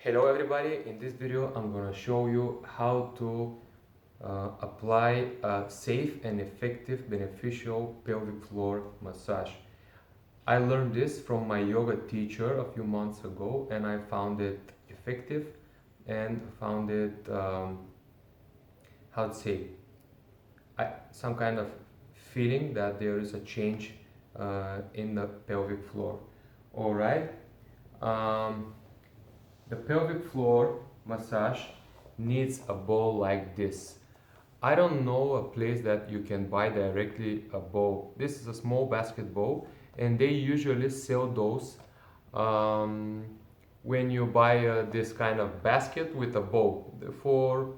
Hello everybody, in this video I'm going to show you how to apply a safe and effective beneficial pelvic floor massage. I learned this from my yoga teacher a few months ago and I found it effective and found it, how to say, some kind of feeling that there is a change in the pelvic floor. Alright. The pelvic floor massage needs a bowl like this. I don't know a place that you can buy directly a bowl. This is a small basket bowl and they usually sell those when you buy this kind of basket with a bowl for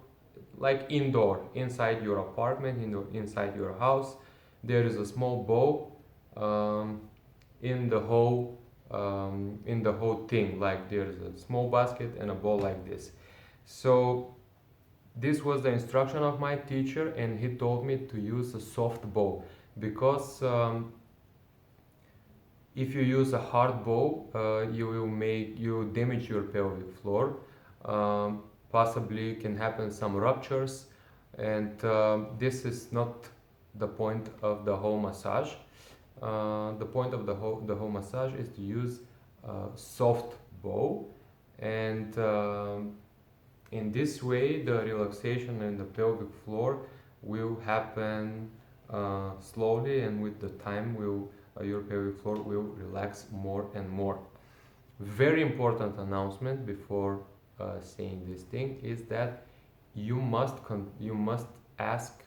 like indoor, inside your apartment, inside your house. There is a small bowl in the whole thing, like there's a small basket and a bowl like this. So this was the instruction of my teacher and he told me to use a soft bowl because if you use a hard bowl you damage your pelvic floor. Possibly can happen some ruptures and this is not the point of the whole massage. The point of the whole massage is to use a soft bowl, and in this way the relaxation in the pelvic floor will happen slowly, and with the time your pelvic floor will relax more and more. Very important announcement before saying this thing is that you must ask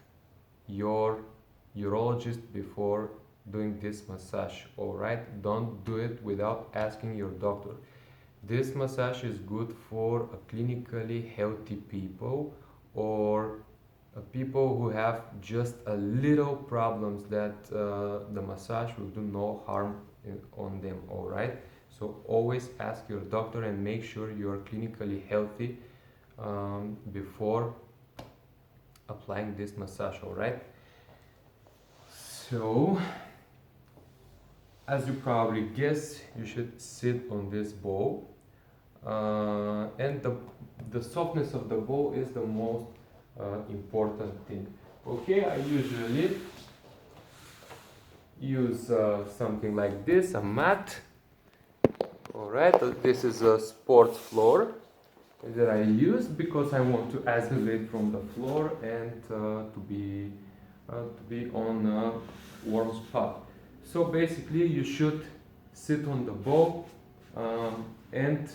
your urologist before doing this massage. All right, don't do it without asking your doctor. This massage is good for clinically healthy people or people who have just a little problems that the massage will do no harm on them. All right, so always ask your doctor and make sure you are clinically healthy before applying this massage. All right, so as you probably guess, you should sit on this bowl, and the softness of the bowl is the most important thing. Okay, I usually use something like this, a mat. Alright, this is a sports floor that I use because I want to isolate from the floor and to be on a warm spot. So basically you should sit on the bowl and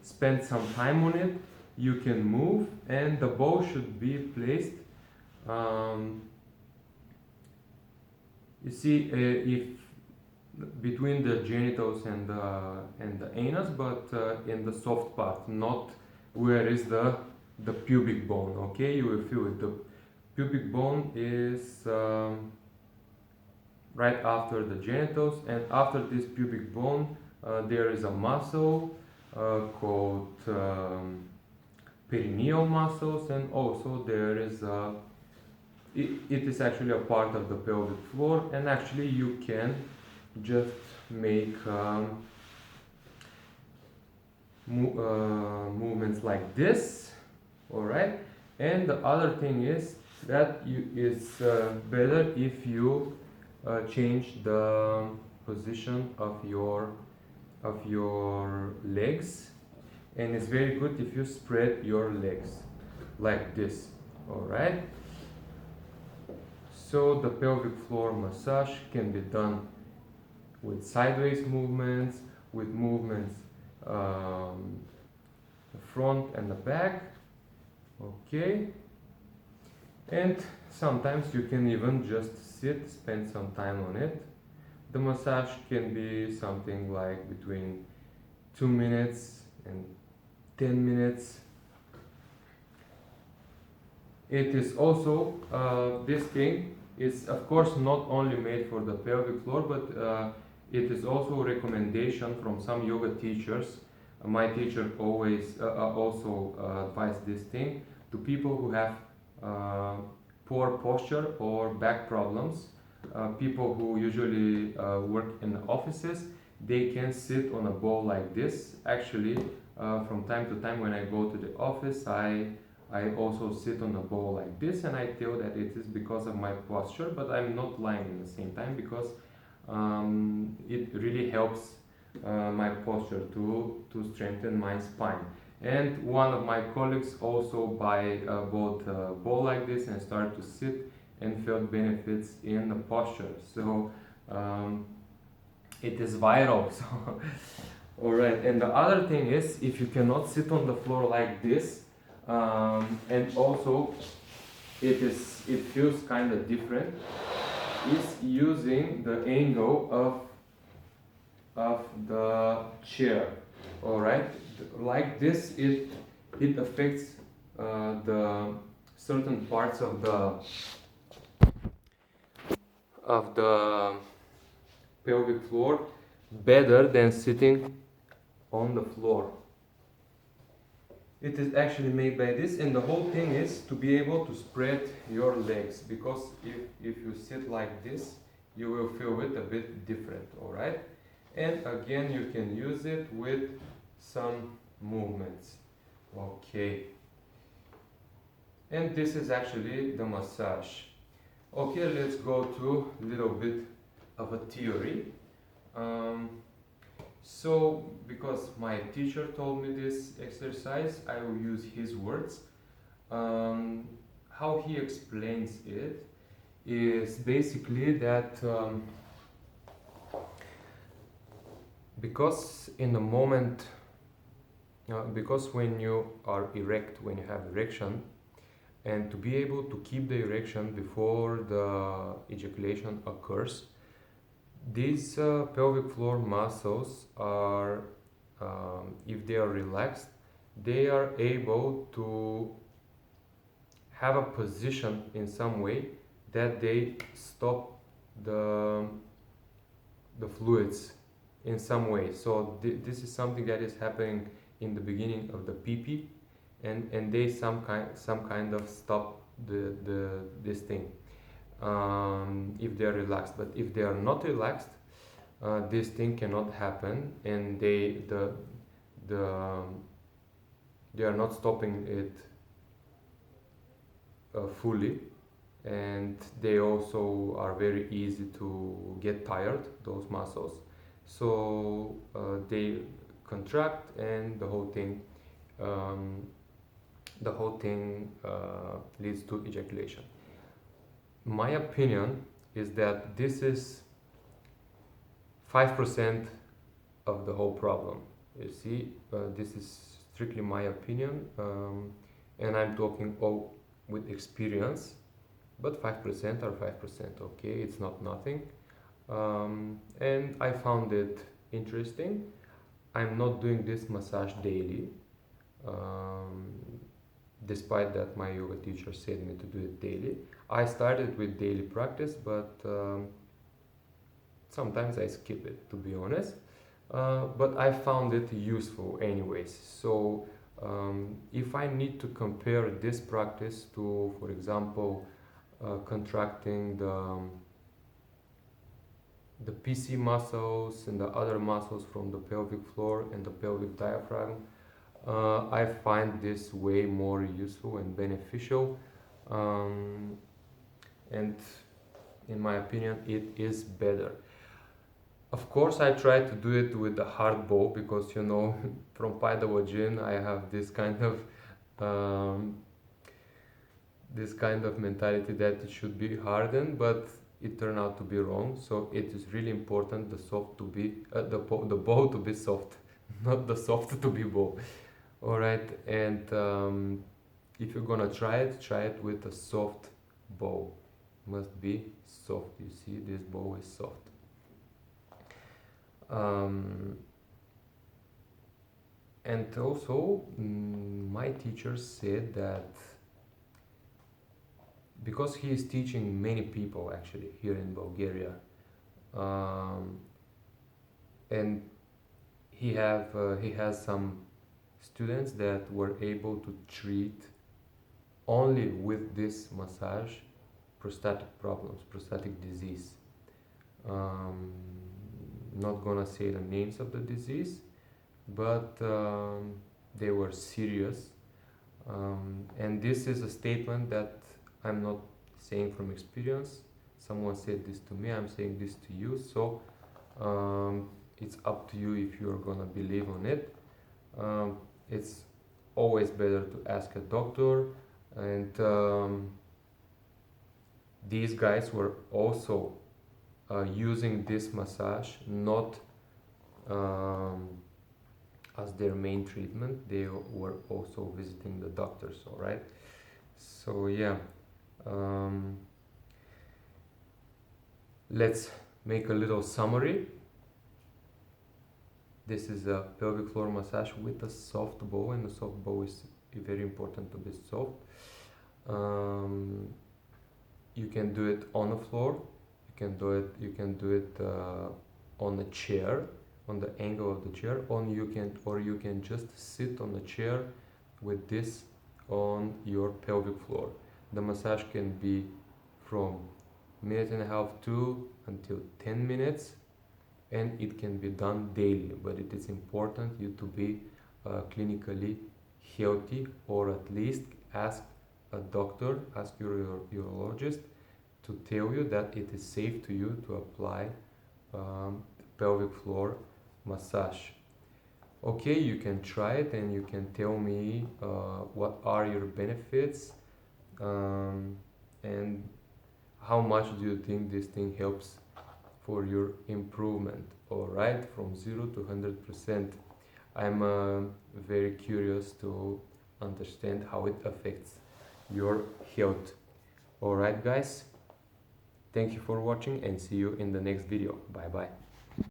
spend some time on it. You can move and the bowl should be placed, you see, if between the genitals and the anus, but in the soft part, not where is the pubic bone. Okay, you will feel it. The pubic bone is right after the genitals, and after this pubic bone there is a muscle called perineal muscles, and also there is it is actually a part of the pelvic floor, and actually you can just make movements like this. All right, and the other thing is that it's better if you change the position of your legs, and it's very good if you spread your legs like this. All right, so the pelvic floor massage can be done with sideways movements, with movements the front and the back. Okay, and sometimes you can even just sit, spend some time on it. The massage can be something like between 2 minutes and 10 minutes. It is also, this thing is of course not only made for the pelvic floor, but it is also a recommendation from some yoga teachers. My teacher always also advised this thing to people who have poor posture or back problems. People who usually work in offices, they can sit on a ball like this. Actually, From time to time when I go to the office, I also sit on a ball like this, and I tell that it is because of my posture, but I'm not lying in the same time because it really helps my posture to strengthen my spine. And one of my colleagues also bought a ball like this and started to sit and felt benefits in the posture. So it is viral. So all right. And the other thing is, if you cannot sit on the floor like this, and also it feels kind of different, is using the angle of the chair. All right, like this, it affects the certain parts of the pelvic floor better than sitting on the floor. It is actually made by this, and the whole thing is to be able to spread your legs, because if you sit like this, you will feel it a bit different. All right, and again you can use it with some movements. Okay, and this is actually the massage. Okay, let's go to a little bit of a theory. So, because my teacher told me this exercise, I will use his words. How he explains it is basically that because in the moment, because when you are erect, when you have erection, and to be able to keep the erection before the ejaculation occurs, these pelvic floor muscles are, if they are relaxed, they are able to have a position in some way that they stop the fluids in some way. So this is something that is happening in the beginning of the pee, and they some kind of stop this thing. If they are relaxed, but if they are not relaxed, this thing cannot happen, and they are not stopping it fully, and they also are very easy to get tired, those muscles. So they contract, and the whole thing leads to ejaculation. My opinion is that this is 5% of the whole problem. You see, this is strictly my opinion, and I'm talking all with experience, but 5% are 5%, okay? It's not nothing. And I found it interesting. I'm not doing this massage daily, despite that my yoga teacher said me to do it daily. I started with daily practice, but sometimes I skip it, to be honest. But I found it useful anyways. So if I need to compare this practice to, for example, contracting the PC muscles and the other muscles from the pelvic floor and the pelvic diaphragm, I find this way more useful and beneficial, and in my opinion it is better. Of course, I try to do it with the hard bow, because you know from paidalajin I have this kind of mentality that it should be hardened, but it turned out to be wrong. So it is really important the bow to be soft, not the soft to be bow. All right, and if you're gonna try it with a soft bow. Must be soft. You see, this bow is soft. And also, my teacher said that because he is teaching many people actually here in Bulgaria, and he has some students that were able to treat only with this massage prostatic problems, prostatic disease. Not gonna say the names of the disease, but they were serious. And this is a statement that I'm not saying from experience. Someone said this to me, I'm saying this to you. So it's up to you if you're gonna believe on it. It's always better to ask a doctor. And these guys were also using this massage not as their main treatment. They were also visiting the doctors, all right? So yeah, let's make a little summary. This is a pelvic floor massage with a soft bow, and the soft bow is very important to be soft. You can do it on the floor. You can do it on a chair, on the angle of the chair, or you can just sit on the chair with this on your pelvic floor. The massage can be from minute and a half to until 10 minutes, and it can be done daily, but it is important you to be clinically healthy, or at least ask a doctor, ask your urologist to tell you that it is safe to you to apply pelvic floor massage. Okay, you can try it and you can tell me what are your benefits, and how much do you think this thing helps for your improvement. All right, from 0 to 100%. I'm very curious to understand how it affects your health. All right, guys, thank you for watching and see you in the next video. Bye bye.